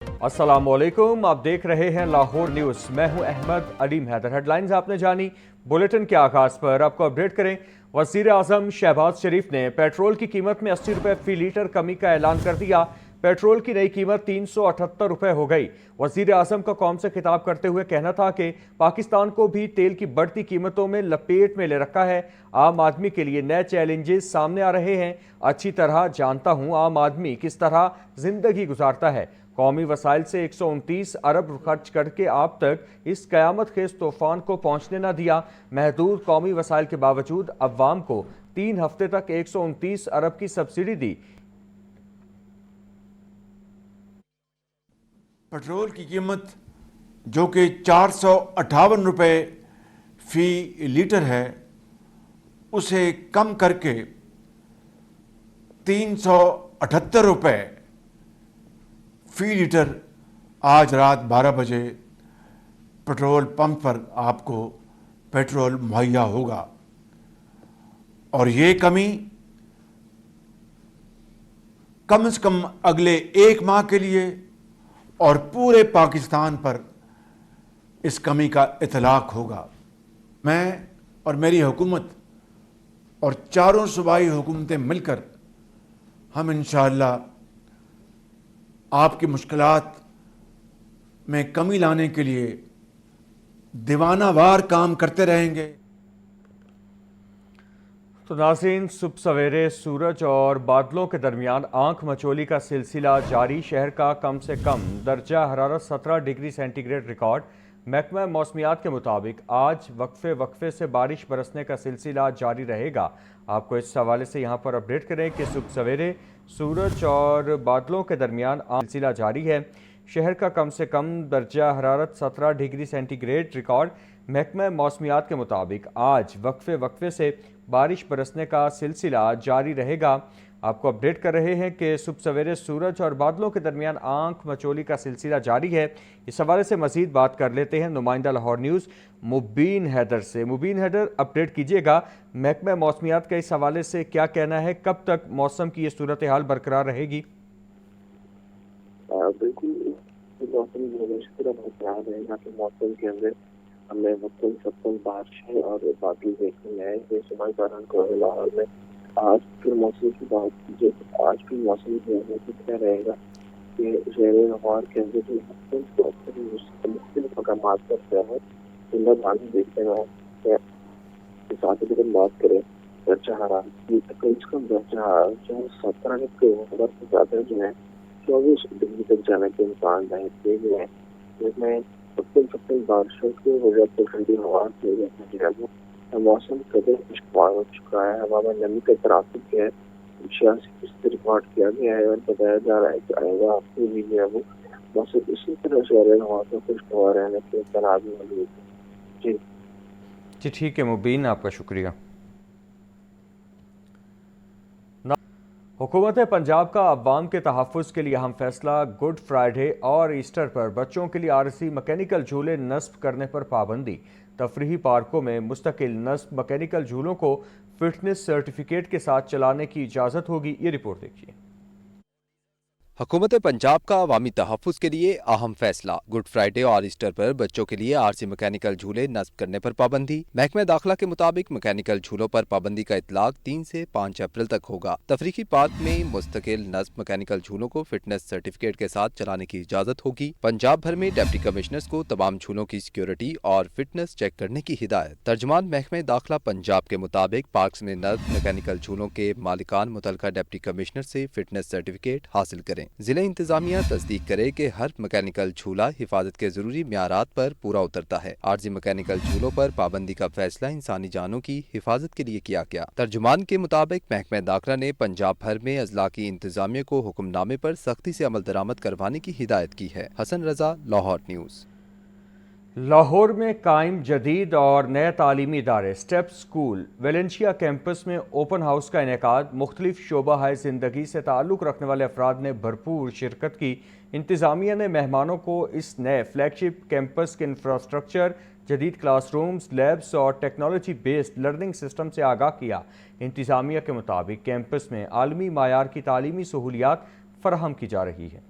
अस्सलामुअलैकुम, आप देख रहे हैं लाहौर न्यूज़। मैं हूं अहमद अलीम हैदर। हेडलाइंस आपने जानी, बुलेटिन के आगाज पर आपको अपडेट करें। वज़ीर आज़म शहबाज शरीफ ने पेट्रोल की कीमत में 80 रुपये फी लीटर कमी का ऐलान कर दिया। पेट्रोल की नई कीमत 378 रुपये हो गई। वज़ीर आज़म का कौम से खिताब करते हुए कहना था कि पाकिस्तान को भी तेल की बढ़ती कीमतों में लपेट में ले रखा है। आम आदमी के लिए नए चैलेंजेस सामने आ रहे हैं। अच्छी तरह जानता हूँ आम आदमी किस तरह जिंदगी गुजारता है। कौमी वसाइल से 129 अरब खर्च करके आप तक इस कयामत खेज तूफान को पहुंचने न दिया। महदूद कौमी वसाइल के बावजूद अवाम को 3 हफ्ते तक 129 अरब की सब्सिडी दी। पेट्रोल की कीमत जो कि 458 रुपये फी लीटर है, उसे कम करके 378 रुपये फी लीटर आज रात 12 बजे पेट्रोल पंप पर आपको पेट्रोल मुहैया होगा। और ये कमी कम से कम अगले 1 माह के लिए और पूरे पाकिस्तान पर इस कमी का इतलाक होगा। मैं और मेरी हुकूमत और चारों सूबाई हुकूमतें मिलकर हम इंशाअल्लाह आपकी मुश्किलात में कमी लाने के लिए दीवानावार काम करते रहेंगे। तो नाज़रीन, सुबह सवेरे सूरज और बादलों के दरमियान आंख मचोली का सिलसिला जारी। शहर का कम से कम दर्जा हरारत 17 डिग्री सेंटीग्रेड रिकॉर्ड। महकमा मौसमियात के मुताबिक आज वक्फे से बारिश बरसने का सिलसिला जारी रहेगा। आपको इस हवाले से यहाँ पर अपडेट करें कि सुबह सवेरे सूरज और बादलों के दरमियान सिलसिला जारी है। शहर का कम से कम दर्जा हरारत 17 डिग्री सेंटीग्रेड रिकॉर्ड। महकमा मौसमियात के मुताबिक आज वक्फे से बारिश बरसने का सिलसिला जारी रहेगा। आपको अपडेट कर रहे हैं कि सुबह सवेरे सूरज और बादलों के दरमियान आंख मचोली का सिलसिला जारी है। इस हवाले से मजीद बात कर लेते हैं नुमाइंदा लाहौर न्यूज़ मुबीन हैदर से। मुबीन हैदर, अपडेट कीजिएगा, महकमा मौसमियात का इस हवाले से क्या कहना है? कब तक मौसम की ये सूरत हाल बरकरार रहेगी? बिल्कुल, मौसम बरकरार रहेगा कि मौसम के अंदर हमें मुख्तलिफ बारिशें और बादल देखने में आए। शुमारी दौरान को लाहौर में आज फिर मौसम की बात कीजिए तो आज भी मौसम जो है क्या रहेगा कि शहर लाहौर के अंदर जो मुख्तलिफ मकाम पर जो है सुंदर पानी देखने में आए। साथ ही अगर बात करें दर्जा हरारत की तो कम से कम दर्जा हरारत जो है 17 के ऊपर से ज़्यादा जो है 24 डिग्री तक जाने के इम्कान रहते हैं। जिसमें सबसे बारिशों की वजह से ठंडी हवा से मौसम कदर खुशगवार हो चुका है। हवा में नमी का तरासुब है 86% रिकॉर्ड किया गया है और बताया जा रहा है कि आएगा हफ्ते भी जो है वो मौसम इसी तरह से हवा से खुशगवार रहने के तनाज़ मौजूद है। जी ठीक है मुबीन, आपका शुक्रिया। हुकूमत पंजाब का अवाम के तहफ़्फ़ुज़ के लिए अहम फैसला। गुड फ्राइडे और ईस्टर पर बच्चों के लिए आरसी मैकेनिकल झूले नस्ब करने पर पाबंदी। तफरीही पार्कों में मुस्तकिल नस्ब मैकेनिकल झूलों को फिटनेस सर्टिफिकेट के साथ चलाने की इजाज़त होगी। ये रिपोर्ट देखिए। हुकूमत पंजाब का अवामी तहफ़्फ़ुज़ के लिए अहम फैसला। गुड फ्राइडे और ईस्टर पर बच्चों के लिए आरसी मैकेनिकल झूले नस्ब करने पर पाबंदी। महकमा दाखिला के मुताबिक मैकेनिकल झूलों पर पाबंदी का इतलाक 3 से 5 अप्रैल तक होगा। तफरीही पार्क में मुस्तकिल नस्ब मैकेनिकल झूलों को फिटनेस सर्टिफिकेट के साथ चलाने की इजाज़त होगी। पंजाब भर में डिप्टी कमिश्नर्स को तमाम झूलों की सिक्योरिटी और फिटनेस चेक करने की हिदायत। तर्जुमान महकमा दाखिला पंजाब के मुताबिक पार्क में नस्ब मैकेनिकल झूलों के मालिकान मुतल्लिका डिप्टी कमिश्नर से फिटनेस सर्टिफिकेट हासिल करें। जिला इंतजामिया तस्दीक करे कि हर मैकेनिकल झूला हिफाजत के जरूरी मियारात पर पूरा उतरता है। आरजी मैकेनिकल झूलों पर पाबंदी का फैसला इंसानी जानों की हिफाजत के लिए किया गया। तर्जुमान के मुताबिक महकमा दाखिला ने पंजाब भर में अजला की इंतजामिया को हुक्मनामे पर सख्ती से अमल दरामद करवाने की हिदायत की है। हसन रजा, लाहौर न्यूज़। लाहौर में कायम जदीद और नए तालीमी इदारे स्टेप स्कूल वेलेंशिया कैंपस में ओपन हाउस का इनेकाद। मुख्तलिफ शोबा है ज़िंदगी से ताल्लुक़ रखने वाले अफराद ने भरपूर शिरकत की। इंतज़ामिया ने मेहमानों को इस नए फ्लैगशिप कैंपस के इंफ्रास्ट्रक्चर, जदीद क्लासरूम्स, लैब्स और टेक्नोलॉजी बेस्ड लर्निंग सिस्टम से आगाह किया। इंतज़ामिया के मुताबिक कैंपस में आलमी मायार की तालीमी सहूलियात फराहम की जा रही है।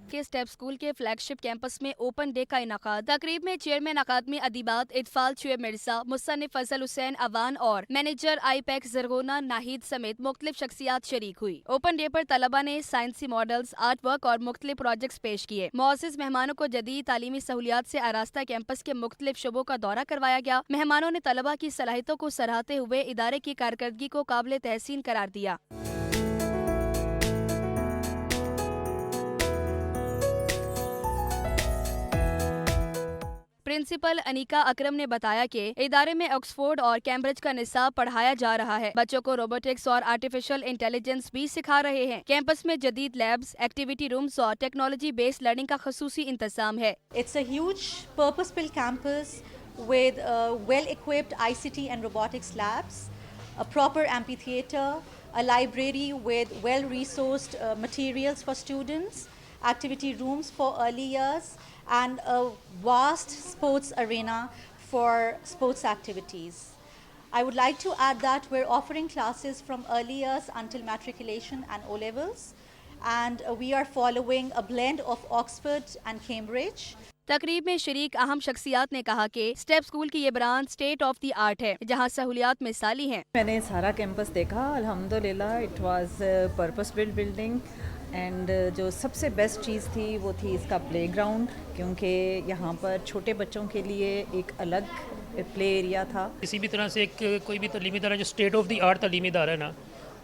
के स्टेप स्कूल के फ्लैगशिप कैंपस में ओपन डे का इनाकाद। तकरीब में चेयरमैन अकादमी अदीबात इतफाल चुएब मिर्जा, मुसन्निफ फजल हुसैन अवान और मैनेजर आईपैक जरगोना नाहिद समेत मुख्तलिफ शख्सियात शरीक हुई। ओपन डे पर तलबा ने साइंसी मॉडल्स, आर्ट वर्क और मुख्तलिफ प्रोजेक्ट्स पेश किए। मुअज़्ज़िज़ मेहमानों को जदीद तालीमी सहूलियात से आरास्ता कैंपस के मुख्तलिफ शोबों का दौरा करवाया गया। मेहमानों ने तलबा की सलाहियतों को सराहते हुए इदारे की कारकर्दगी को काबिल तहसीन करार दिया। प्रिंसिपल अनीका अकरम ने बताया कि इदारे में ऑक्सफोर्ड और कैम्ब्रिज का निसाब पढ़ाया जा रहा है। बच्चों को रोबोटिक्स और आर्टिफिशियल इंटेलिजेंस भी सिखा रहे हैं। कैंपस में जदीद लैब्स, एक्टिविटी रूम्स और टेक्नोलॉजी बेस्ड लर्निंग का खसूसी इंतजाम है। It's a huge purpose-built campus with well-equipped ICT and robotics labs, a proper amphitheater, a library with well-resourced materials for students, activity rooms for early years, and a vast sports arena for sports activities. I would like to add that we're offering classes from early years until matriculation and O-levels, and we are following a blend of Oxford and Cambridge. तकरीब में शरीक अहम शख्सियात ने कहा कि step school की ये branch state of the art है, जहां सहूलियात मिसाली हैं। मैंने सारा कैंपस देखा, अल्हम्दुलिल्लाह it was purpose build building and जो सबसे बेस्ट चीज़ थी वो थी इसका प्लेग्राउंड, क्योंकि यहाँ पर छोटे बच्चों के लिए एक अलग प्ले एरिया था। किसी भी तरह से एक कोई भी तलीमी इदारा जो स्टेट ऑफ द आर्ट तलीमी इदारा है ना,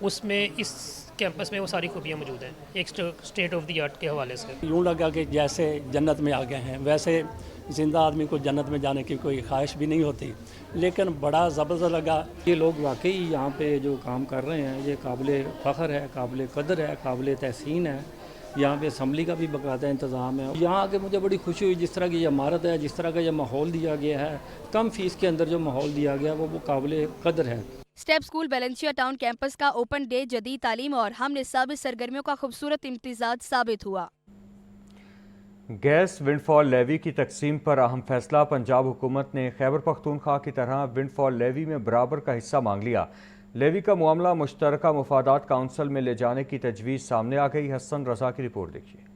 उसमें इस कैंपस में वो सारी खूबियाँ मौजूद हैं एक स्टेट ऑफ द आर्ट के हवाले से। यूँ लगा कि जैसे जन्नत में आ गए हैं, वैसे ज़िंदा आदमी को जन्नत में जाने की कोई ख्वाहिश भी नहीं होती, लेकिन बड़ा ज़बरदस्त लगा। ये लोग वाकई यहाँ पे जो काम कर रहे हैं ये काबिल फ़ख्र है, काबिल कदर है, काबिल तहसीन है। यहाँ पे असम्बली का भी बाकायदा इंतज़ाम है। यहाँ आके मुझे बड़ी खुशी हुई, जिस तरह की ये इमारत है, जिस तरह का ये माहौल दिया गया है, कम फीस के अंदर जो माहौल दिया गया वो काबिल कदर है। Step school Valencia town campus का ओपन डे जदीद तालीम और हम निसाबी सरगर्मियों का खूबसूरत इम्तिजाज साबित हुआ। गैस विंडफॉल लेवी की तकसीम पर अहम फैसला। पंजाब हुकूमत ने खैबर पख्तूनख्वा की तरह विंडफॉल लेवी में बराबर का हिस्सा मांग लिया। लेवी का मामला मुश्तरका मुफादात काउंसिल में ले जाने की तजवीज़ सामने आ गई। हसन रजा की रिपोर्ट देखिए।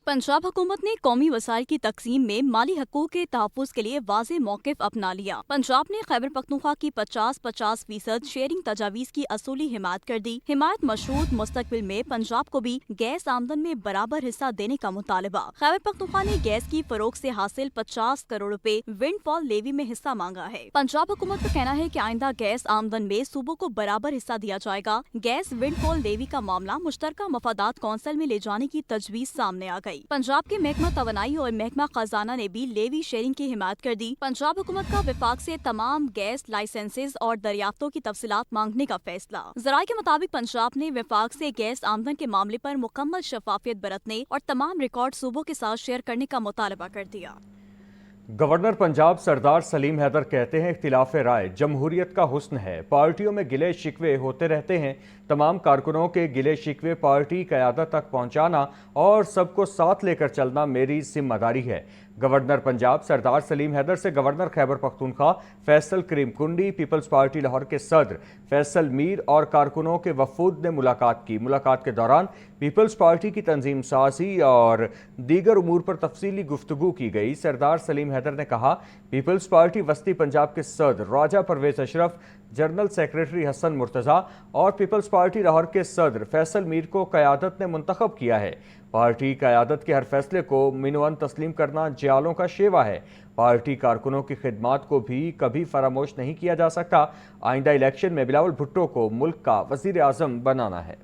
पंजाब हुकूमत ने कौमी वसाइल की तकसीम में माली हकूक के तहफ़्फ़ुज़ के लिए वाज़ेह मौक़िफ़ अपना लिया। पंजाब ने खैबर पख्तूनख्वा की 50-50% शेयरिंग तजावीज़ की असूली हिमायत कर दी। हिमायत मशरूत मुस्तक़बिल में पंजाब को भी गैस आमदन में बराबर हिस्सा देने का मुतालबा। खैबर पख्तूनख्वा ने गैस की फरोख से हासिल 50 करोड़ रुपए विंडफॉल लेवी में हिस्सा मांगा है। पंजाब हुकूमत का कहना है कि आइंदा गैस आमदन में सूबों को बराबर हिस्सा दिया जाएगा। गैस विंडफॉल लेवी का मामला मुश्तरका मफादात कौंसिल में ले जाने की तजवीज़ सामने आ गई। पंजाब के महकमा तवानाई और महकमा खजाना ने भी लेवी शेयरिंग की हिमायत कर दी। पंजाब हुकूमत का विफाक से तमाम गैस लाइसेंसेज और दरियाफ्तों की तफसीलात मांगने का फैसला। ज़राए के मुताबिक पंजाब ने विफाक से गैस आमदन के मामले पर मुकम्मल शफाफियत बरतने और तमाम रिकॉर्ड सूबों के साथ शेयर करने का मुतालबा कर दिया। गवर्नर पंजाब सरदार सलीम हैदर कहते हैं इख्तिलाफ राय जमहूरियत का हुस्न है। पार्टियों में गिले शिकवे होते रहते हैं, तमाम कारकुनों के गिले शिकवे पार्टी क़यादत तक पहुंचाना और सबको साथ लेकर चलना मेरी जिम्मेदारी है। गवर्नर पंजाब सरदार सलीम हैदर से गवर्नर खैबर पख्तूनख्वा फैसल करीम कुंडी, पीपल्स पार्टी लाहौर के सदर फैसल मीर और कारकुनों के वफूद ने मुलाकात की। मुलाकात के दौरान पीपल्स पार्टी की तंजीम साजी और दीगर उमूर पर तफसीली गुफ्तगू की गई। सरदार सलीम हैदर ने कहा, पीपल्स पार्टी वस्ती पंजाब के सदर राजा परवेज अशरफ, जनरल सेक्रेटरी हसन मुर्तज़ा और पीपल्स पार्टी लाहौर के सदर फैसल मीर को क़यादत ने मुंतखब किया है। पार्टी क़यादत के हर फैसले को मिनवन तस्लीम करना जियालों का शेवा है। पार्टी कारकुनों की खिदमात को भी कभी फरामोश नहीं किया जा सकता। आइंदा इलेक्शन में बिलावल भुट्टो को मुल्क का वज़ीर आज़म बनाना है।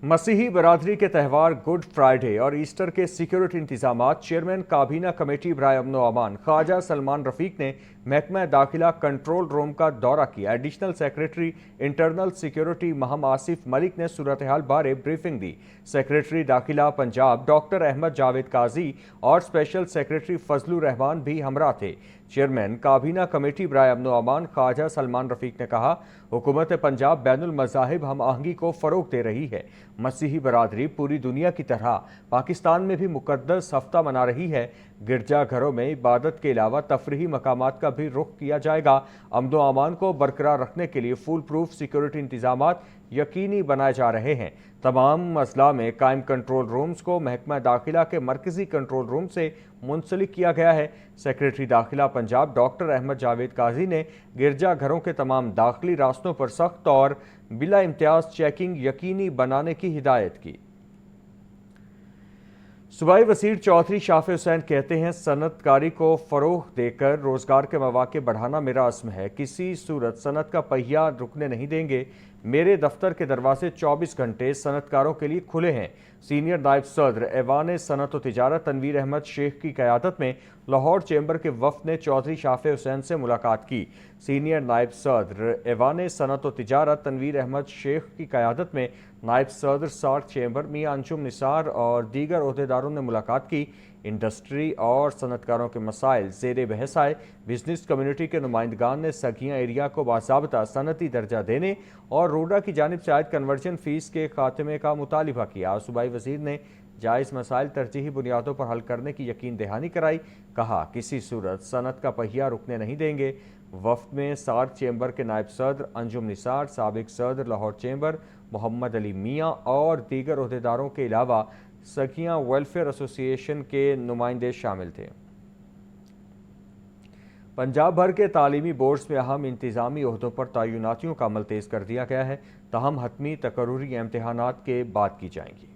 मसीही बरादरी के त्यौहार गुड फ्राइडे और ईस्टर के सिक्योरिटी इंतजामात। चेयरमैन काबीना कमेटी बराए अमन व अमान ख्वाजा सलमान रफीक ने महकमा दाखिला कंट्रोल रूम का दौरा किया। एडिशनल सेक्रेटरी इंटरनल सिक्योरिटी महम आसिफ मलिक ने सूरत हाल बारे ब्रीफिंग दी। सेक्रेटरी दाखिला पंजाब डॉक्टर अहमद जावेद काजी और स्पेशल सेक्रेटरी फजलुर रहमान भी हमरा थे। चेयरमैन काबीना कमेटी बराए अमन व अमान ख्वाजा सलमान रफीक ने कहा, हुकूमत पंजाब बैनुल मज़ाहिब हम आहंगी को फ़रोग़ दे रही है। मसीही बरादरी पूरी दुनिया की तरह पाकिस्तान में भी मुक़द्दस हफ्ता मना रही है। गिरजा घरों में इबादत के अलावा तफरीही मकामात का भी रुख किया जाएगा। अमन व अमान को बरकरार रखने के लिए फुल प्रूफ सिक्योरिटी इंतजामात یقینی بنائے جا رہے ہیں۔ تمام اضلاع میں قائم کنٹرول رومز کو محکمہ داخلہ کے مرکزی کنٹرول روم سے منسلک کیا گیا ہے۔ سیکریٹری داخلہ پنجاب ڈاکٹر احمد جاوید قاضی نے گرجا گھروں کے تمام داخلی راستوں پر سخت اور بلا امتیاز چیکنگ یقینی بنانے کی ہدایت کی۔ صوبائی وزیر چودھری شافع حسین کہتے ہیں صنعت کاری کو فروغ دے کر روزگار کے مواقع بڑھانا میرا عزم ہے، کسی صورت صنعت کا پہیہ رکنے نہیں دیں گے۔ میرے دفتر کے دروازے 24 گھنٹے صنعت کاروں کے لیے کھلے ہیں۔ سینئر نائب صدر ایوان صنعت و تجارت تنویر احمد شیخ کی قیادت میں لاہور چیمبر کے وفد نے چودھری شافع حسین سے ملاقات کی۔ سینئر نائب صدر ایوان صنعت و تجارت تنویر احمد شیخ کی قیادت میں نائب صدر سارک چیمبر میاں انجم نثار اور دیگر عہدیداروں نے ملاقات کی۔ انڈسٹری اور صنعت کاروں کے مسائل زیر بحث آئے۔ بزنس کمیونٹی کے نمائندگان نے سگیاں ایریا کو باضابطہ صنعتی درجہ دینے اور روڈا کی جانب سے عائد کنورژن فیس کے خاتمے کا مطالبہ کیا۔ صوبائی وزیر نے جائز مسائل ترجیحی بنیادوں پر حل کرنے کی یقین دہانی کرائی۔ کہا کسی صورت صنعت کا پہیہ رکنے نہیں دیں گے۔ وفد میں سارک چیمبر کے نائب صدر انجم نثار، سابق صدر لاہور چیمبر محمد علی میاں اور دیگر عہدیداروں کے علاوہ سگیاں ویلفیئر ایسوسی ایشن کے نمائندے شامل تھے۔ پنجاب بھر کے تعلیمی بورڈز میں اہم انتظامی عہدوں پر تعیناتیوں کا عمل تیز کر دیا گیا ہے، تاہم حتمی تقرری امتحانات کے بعد کی جائیں گی۔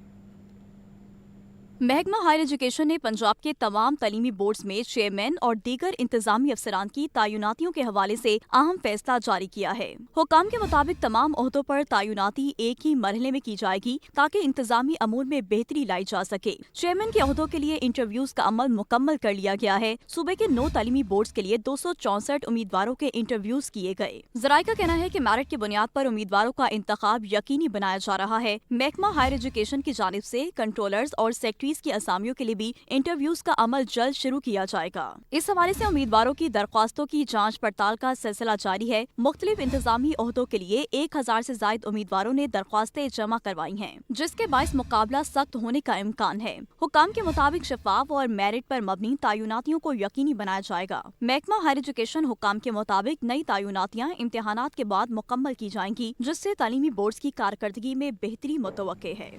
محکمہ ہائر ایجوکیشن نے پنجاب کے تمام تعلیمی بورڈز میں چیئرمین اور دیگر انتظامی افسران کی تعیناتیوں کے حوالے سے اہم فیصلہ جاری کیا ہے۔ حکام کے مطابق تمام عہدوں پر تعیناتی ایک ہی مرحلے میں کی جائے گی تاکہ انتظامی امور میں بہتری لائی جا سکے۔ چیئرمین کے عہدوں کے لیے انٹرویوز کا عمل مکمل کر لیا گیا ہے۔ صوبے کے 9 تعلیمی بورڈز کے لیے 264 امیدواروں کے انٹرویوز کیے گئے۔ ذرائع کا کہنا ہے کہ میرٹ کی بنیاد پر امیدواروں کا انتخاب یقینی بنایا جا رہا ہے۔ محکمہ ہائر ایجوکیشن کی جانب سے کنٹرولرز اور سیکٹریز کی اسامیوں کے لیے بھی انٹرویوز کا عمل جلد شروع کیا جائے گا۔ اس حوالے سے امیدواروں کی درخواستوں کی جانچ پڑتال کا سلسلہ جاری ہے۔ مختلف انتظامی عہدوں کے لیے 1000 سے زائد امیدواروں نے درخواستیں جمع کروائی ہیں، جس کے باعث مقابلہ سخت ہونے کا امکان ہے۔ حکام کے مطابق شفاف اور میرٹ پر مبنی تعیناتیوں کو یقینی بنایا جائے گا۔ محکمہ ہائر ایجوکیشن حکام کے مطابق نئی تعیناتیاں امتحانات کے بعد مکمل کی جائیں گی، جس سے تعلیمی بورڈز کی کارکردگی میں بہتری متوقع ہے۔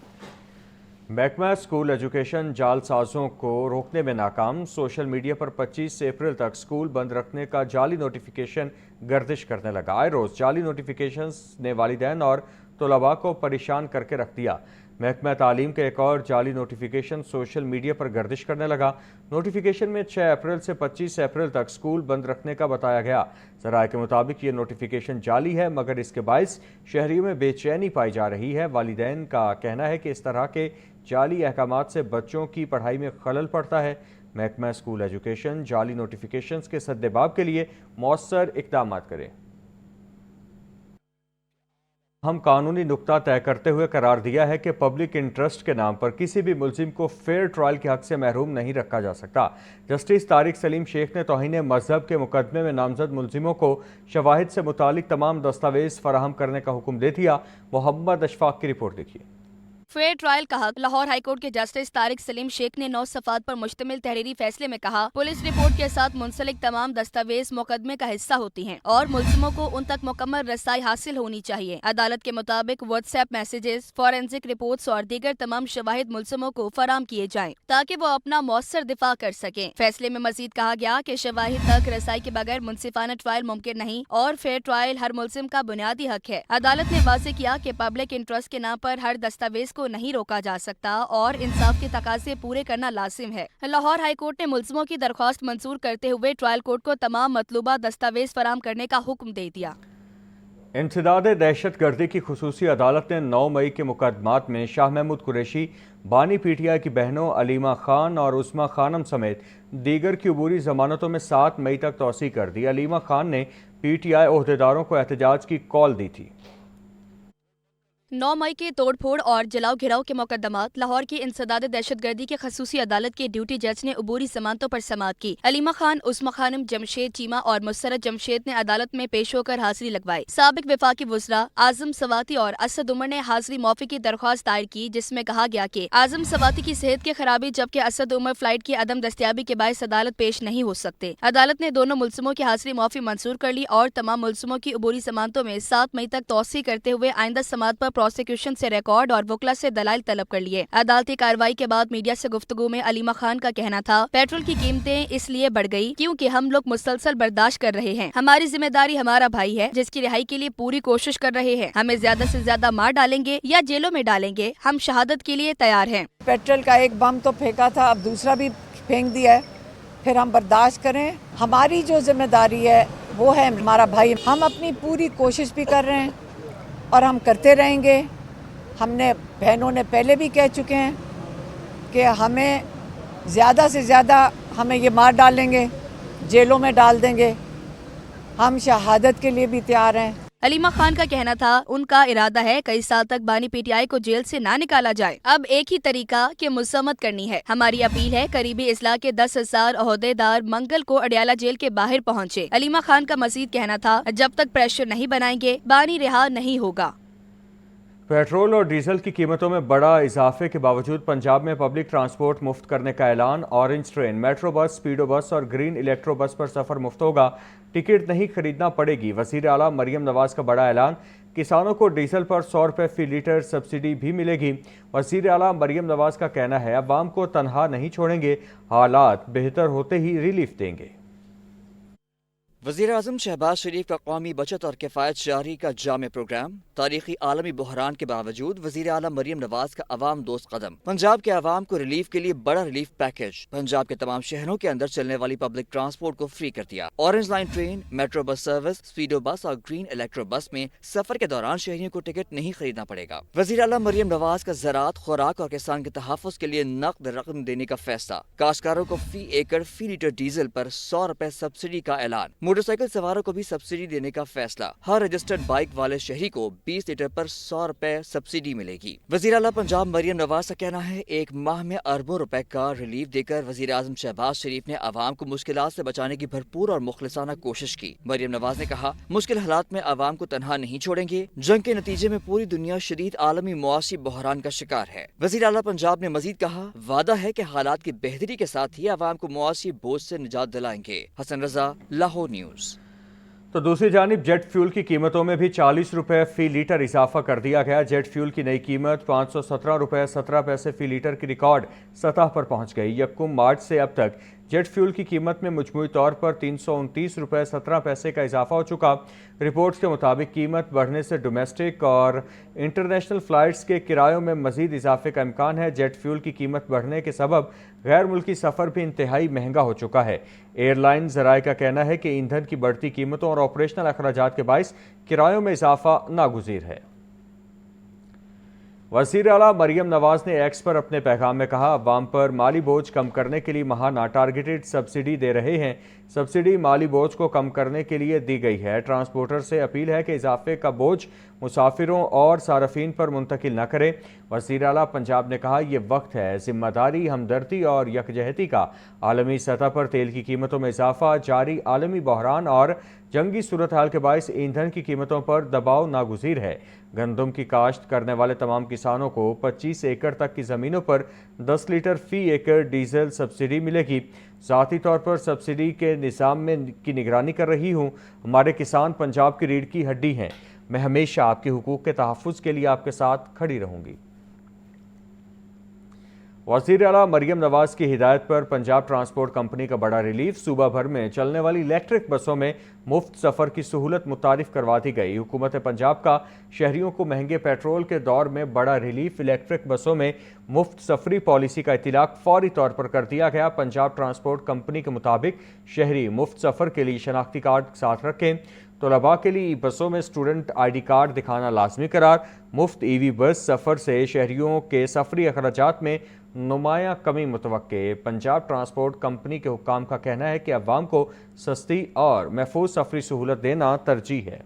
محکمہ اسکول ایجوکیشن جعل سازوں کو روکنے میں ناکام۔ سوشل میڈیا پر 25 اپریل تک اسکول بند رکھنے کا جعلی نوٹیفیکیشن گردش کرنے لگا۔ آئے روز جعلی نوٹیفیکیشنز نے والدین اور طلباء کو پریشان کر کے رکھ دیا۔ محکمہ تعلیم کا ایک اور جعلی نوٹیفیکیشن سوشل میڈیا پر گردش کرنے لگا۔ نوٹیفیکیشن میں 6 اپریل سے 25 اپریل تک اسکول بند رکھنے کا بتایا گیا۔ ذرائع کے مطابق یہ نوٹیفیکیشن جعلی ہے، مگر اس کے باعث شہریوں میں بے چینی پائی جا رہی ہے۔ والدین کا کہنا ہے کہ اس طرح کے جعلی احکامات سے بچوں کی پڑھائی میں خلل پڑتا ہے۔ محکمہ اسکول ایجوکیشن جعلی نوٹیفیکیشنز کے سدباب کے لیے مؤثر اقدامات کرے۔ ہم قانونی نقطہ طے کرتے ہوئے قرار دیا ہے کہ پبلک انٹرسٹ کے نام پر کسی بھی ملزم کو فیئر ٹرائل کے حق سے محروم نہیں رکھا جا سکتا۔ جسٹس طارق سلیم شیخ نے توہین مذہب کے مقدمے میں نامزد ملزموں کو شواہد سے متعلق تمام دستاویز فراہم کرنے کا حکم دے دیا۔ محمد اشفاق کی رپورٹ دیکھیے۔ فیئر ٹرائل کا حق۔ لاہور ہائی کورٹ کے جسٹس طارق سلیم شیخ نے 9 صفحات پر مشتمل تحریری فیصلے میں کہا، پولیس رپورٹ کے ساتھ منسلک تمام دستاویز مقدمے کا حصہ ہوتی ہیں اور ملزموں کو ان تک مکمل رسائی حاصل ہونی چاہیے۔ عدالت کے مطابق what's app messages, forensic reports اور دیگر تمام شواہد ملزموں کو فراہم کیے جائیں تاکہ وہ اپنا مؤثر دفاع کر سکیں۔ فیصلے میں مزید کہا گیا کہ شواہد تک رسائی کے بغیر منصفانہ ٹرائل ممکن نہیں اور فیئر ٹرائل ہر ملزم کا بنیادی حق ہے۔ عدالت نے واضح کیا کہ پبلک انٹرسٹ کے نام پر ہر دستاویز کو نہیں روکا جا سکتا اور انصاف کے تقاضے پورے کرنا لازم ہے۔ لاہور ہائی کورٹ نے ملزموں کی درخواست منظور کرتے ہوئے ٹرائل کورٹ کو تمام مطلوبہ دستاویز فراہم کرنے کا حکم دے دیا۔ انسداد دہشت گردی کی خصوصی عدالت نے 9 مئی کے مقدمات میں شاہ محمود قریشی، بانی پی ٹی آئی کی بہنوں علیمہ خان اور عظمیٰ خانم سمیت دیگر کی عبوری ضمانتوں میں 7 مئی تک توسیع کر دی۔ علیمہ خان نے پی ٹی آئی عہدیداروں کو احتجاج کی کال دی تھی۔ 9 मई के तोड़फोड़ और जलाओ घिराव के मुकदमात लाहौर की इंसदाद दहशतगर्दी के खसूसी अदालत के ड्यूटी जज ने अबूरी जमानतों पर समाअत की। अलीमा खान, उस्मा खानम, जमशेद चीमा और मुसरत जमशेद ने अदालत में पेश होकर हाजिरी लगवाई। साबिक वफाकी वज़रा आजम सवाती और असद उमर ने हाजिरी मौफी की दरख्वास्त दायर की, जिसमें कहा गया कि आजम सवाती की सेहत की खराबी जबकि असद उमर फ्लाइट की अदम दस्तियाबी के बायस अदालत पेश नहीं हो सकते। अदालत ने दोनों मुलजमों की हाजिरी मौफी मंजूर कर ली और तमाम मुलजमों की अबूरी जमानतों में 7 मई तक तौसी करते हुए आइंदा समाअत पर प्रोसिक्यूशन से रिकॉर्ड और वकला से दलाइल तलब कर लिए। अदालती कार्रवाई के बाद मीडिया से गुफ्तगू में अलीमा खान का कहना था, पेट्रोल की कीमतें इसलिए बढ़ गई क्योंकि हम लोग मुसलसल बर्दाश्त कर रहे हैं। हमारी जिम्मेदारी हमारा भाई है जिसकी रिहाई के लिए पूरी कोशिश कर रहे हैं। हमें ज्यादा से ज्यादा मार डालेंगे या जेलों में डालेंगे, हम शहादत के लिए तैयार हैं। पेट्रोल का एक बम तो फेंका था, अब दूसरा भी फेंक दिया है, फिर हम बर्दाश्त करें। हमारी जो जिम्मेदारी है वो है हमारा भाई। हम अपनी पूरी कोशिश भी कर रहे हैं और हम करते रहेंगे। हमने बहनों ने पहले भी कह चुके हैं कि हमें ज़्यादा से ज़्यादा हमें ये मार डालेंगे, जेलों में डाल देंगे। हम शहादत के लिए भी तैयार हैं। अलीमा खान का कहना था, उनका इरादा है कई साल तक बानी पीटीआई को जेल से ना निकाला जाए। अब एक ही तरीका कि मुसम्मत करनी है। हमारी अपील है करीबी इस्लाह के 10,000 ओहदेदार मंगल को अडियाला जेल के बाहर पहुंचे। अलीमा खान का मजीद कहना था, जब तक प्रेशर नहीं बनाएंगे बानी रिहा नहीं होगा। पेट्रोल और डीजल की कीमतों में बड़ा इजाफे के बावजूद पंजाब में पब्लिक ट्रांसपोर्ट मुफ्त करने का ऐलान। ऑरेंज ट्रेन, मेट्रो बस, स्पीडो बस और ग्रीन इलेक्ट्रो बस पर सफ़र मुफ्त होगा। टिकट नहीं खरीदना पड़ेगी। वज़ीर आला मरियम नवाज का बड़ा ऐलान। किसानों को डीजल पर 100 रुपये फी लीटर सब्सिडी भी मिलेगी। वज़ीर आला मरियम नवाज का कहना है, अवाम को तनहा नहीं छोड़ेंगे, हालात बेहतर होते ही रिलीफ देंगे। वज़ीर आज़म शहबाज शरीफ का कौमी बचत और किफ़ायत जारी का जामे प्रोग्राम। तारीखी आलमी बहरान के बावजूद वज़ीर आला मरियम नवाज का अवाम दोस्त कदम। पंजाब के अवाम को रिलीफ के लिए बड़ा रिलीफ पैकेज। पंजाब के तमाम शहरों के अंदर चलने वाली पब्लिक ट्रांसपोर्ट को फ्री कर दिया। Orange line train, metro bus service, speedo bus और ग्रीन इलेक्ट्रो बस में सफर के दौरान शहरियों को टिकट नहीं खरीदना पड़ेगा। वज़ीर आला मरियम नवाज का ज़राअत, खुराक और किसान के तहफ़्फ़ुज़ के लिए नकद रकम देने का फैसला। काश्तकारों को फी एकड़ फी लीटर डीजल पर 100 रुपए सब्सिडी का ऐलान। मोटरसाइकिल सवारों को भी सब्सिडी देने का फैसला। हर रजिस्टर्ड बाइक वाले शहरी को 20 लीटर पर 100 रुपए सब्सिडी मिलेगी। वज़ीर आला पंजाब मरियम नवाज का कहना है, एक माह में अरबों रुपए का रिलीफ देकर वज़ीर आज़म शहबाज शरीफ ने अवाम को मुश्किलात से बचाने की भरपूर और मुखलिसाना कोशिश की। मरियम नवाज ने कहा, मुश्किल हालात में अवाम को तनहा नहीं छोड़ेंगे। जंग के नतीजे में पूरी दुनिया शदीद आलमी मुआशी बहरान का शिकार है। वज़ीर आला पंजाब ने मजीद कहा, वादा है कि हालात की बेहतरी के साथ ही अवाम को मुआशी बोझ से निजात दिलाएंगे। हसन रजा, लाहौर न्यूज़। तो दूसरी जानिब जेट फ्यूल की कीमतों में भी 40 रुपये फी लीटर इजाफा कर दिया गया। जेट फ्यूल की नई कीमत 517 रुपये 17 पैसे फी लीटर की रिकॉर्ड सतह पर पहुंच गई। 1 मार्च से अब तक जेट फ्यूल की कीमत में मजमूई तौर पर 329 रुपये 17 पैसे का इजाफा हो चुका। रिपोर्ट्स के मुताबिक कीमत बढ़ने से डोमेस्टिक और इंटरनेशनल फ़्लाइट्स के किरायों में मज़ीद इजाफे का इम्कान है। जेट फ्यूल की कीमत बढ़ने के सबब गैर मुल्की सफ़र भी इंतहाई महंगा हो चुका है। एयरलाइन ज़राए का कहना है कि ईंधन की बढ़ती कीमतों और ऑपरेशनल अखराजात के बाइस किरायों में इजाफा नागुज़ीर है। वज़ीर आला मरियम नवाज ने एक्स पर अपने पैगाम में कहा, अवाम पर माली बोझ कम करने के लिए महाना टारगेटेड सब्सिडी दे रहे हैं। सब्सिडी माली बोझ को कम करने के लिए दी गई है। ट्रांसपोर्टर से अपील है कि इजाफे का बोझ मुसाफिरों और सारफीन पर मुंतकिल न करें। वज़ीर आला पंजाब ने कहा, यह वक्त है जिम्मेदारी, हमदर्दी और यकजहती का। आलमी सतह पर तेल की कीमतों में इजाफा, जारी आलमी बहरान और जंगी सूरत हाल के बायस ईंधन की कीमतों पर दबाव नागुज़ीर है। गंदम की काश्त करने वाले तमाम किसानों को 25 एकड़ तक की ज़मीनों पर 10 लीटर फ़ी एकड़ डीजल सब्सिडी मिलेगी। ज़ाती तौर पर सब्सिडी के निज़ाम में की निगरानी कर रही हूँ। हमारे किसान पंजाब की रीढ़ की हड्डी हैं। मैं हमेशा आपके हुकूक के तहफ़्फ़ुज़ के लिए आपके साथ खड़ी रहूँगी। वज़ीर आला मरियम नवाज की हिदायत पर पंजाब ट्रांसपोर्ट कंपनी का बड़ा रिलीफ। सूबा भर में चलने वाली इलेक्ट्रिक बसों में मुफ्त सफ़र की सहूलत मुतारिफ करवा दी गई। हुकूमत पंजाब का शहरियों को महंगे पेट्रोल के दौर में बड़ा रिलीफ। इलेक्ट्रिक बसों में मुफ्त सफरी पॉलिसी का इतलाक फौरी तौर पर कर दिया गया। पंजाब ट्रांसपोर्ट कंपनी के मुताबिक शहरी मुफ्त सफ़र के लिए शनाख्ती कार्ड साथ रखें। तलबा के लिए बसों में स्टूडेंट ID कार्ड दिखाना लाजमी करार। मुफ्त EV बस सफ़र से शहरियों के सफरी अखराजात में नुमायां कमी मुतवक्के। पंजाब ट्रांसपोर्ट कंपनी के हुक्काम का कहना है कि अवाम को सस्ती और महफूज सफरी सहूलत देना तरजीह है।